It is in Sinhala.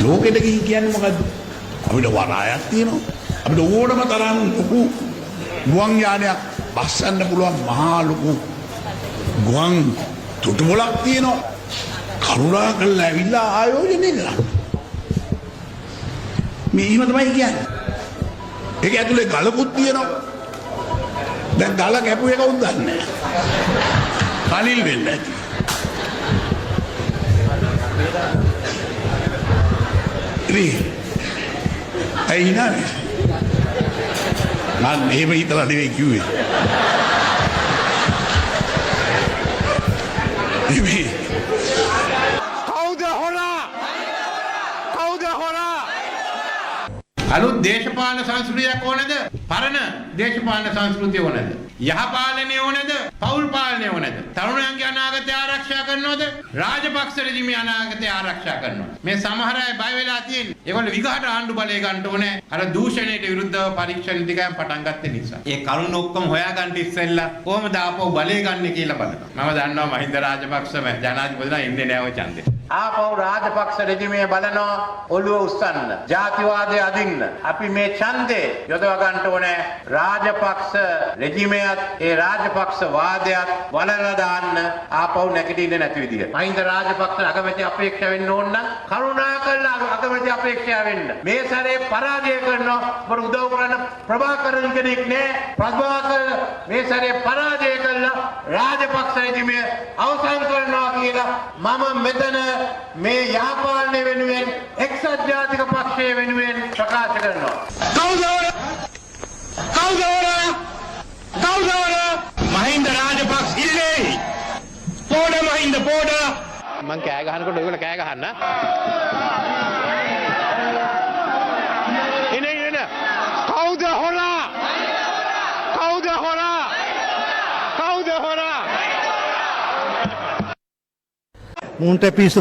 ලෝකෙට ගිහින් කියන්නේ මොකද්ද? අපිට වරායක් තියෙනවා. අපිට ඕනම තරම් ලොකු ගුවන් යානයක් බස්සන්න පුළුවන් මහා ලොකු ගුවන් තුටුපොළක් තියෙනවා. කරුණා කරලා ඇවිල්ලා ආයෝජනය කරා. මේ එහෙම තමයි කියන්නේ. ඒක ඇතුලේ ගලකුත් තියෙනවා. දැන් ගල කැපුවේ කවුද දන්නේ නැහැ. කලිල් වෙන්නේ නැති. ඇයි නෑ? මම එහෙම හිතලා නෙවෙයි කිව්වේ. අලුත් දේශපාලන සංස්කෘතියක් ඕනද? පරණ දේශපාලන සංස්කෘතිය ඕනද? යහපාලනය ඕනද? පෞල් පාලනය ඕනද? තරුණයන්ගේ අනාගතය ආරක්ෂා කරනවද? රාජපක්ෂ රෙජිමේ අනාගතය ආරක්ෂා කරනවද? මේ සමහර අය බය වෙලා තියෙන්නේ. ඒගොල්ලෝ විගහට ආණ්ඩු බලය ගන්න ඕනේ. අර දූෂණයට විරුද්ධව පරීක්ෂණ ටිකක් පටන් ගත්ත නිසා. ඒ කරුණ ඔක්කොම හොයාගන්න ඉස්සෙල්ලා කොහොමද ආපහු බලය ගන්න කියලා බලනවා. මම දන්නවා මහින්ද රාජපක්ෂම ජනාධිපතිලා ඉන්නේ නැහැ ඔය ඡන්දේ. ආපහු රාජපක්ෂ රෙජිමේ බලනවා ඔළුව උස්සන්න. ජාතිවාදය අදින්න. අපි මේ ඡන්දේ යොදව ගන්න ඕනේ රාජපක්ෂ රෙජිමයත් ඒ රාජපක්ෂ වාදයත් වලලා දාන්න ආපහු නැගිටින්න නැති විදිහට. මහින්ද රාජපක්ෂ අගමැති අපේක්ෂා වෙන්න ඕන නම් කරුණාකරලා අගමැති අපේක්ෂා වෙන්න. මේ සැරේ පරාජය කරනවා. අපට උදව් කරන්න ප්‍රභාකරන් කෙනෙක් නෑ. ප්‍රභාකර මේ සැරේ පරාජය කළා රාජපක්ෂ රෙජිමය අවසන් කරනවා කියලා මම මෙතන මේ යහපාලනය වෙනුවෙන් එක්සත් ජාතික පක්ෂය වෙනුවෙන් ප්‍රකාශ කරනවා. මහින්ද රාජපක්ෂ ඉල්ලේ. පොඩ මහින්ද පොඩ. මං කෑ ගහනකොට ඔයගොල්ලෝ කෑ ගහන්න. එන කවුද හොරා? කවුද හොරා? කවුද හොරා? මුන්ට පිස්සු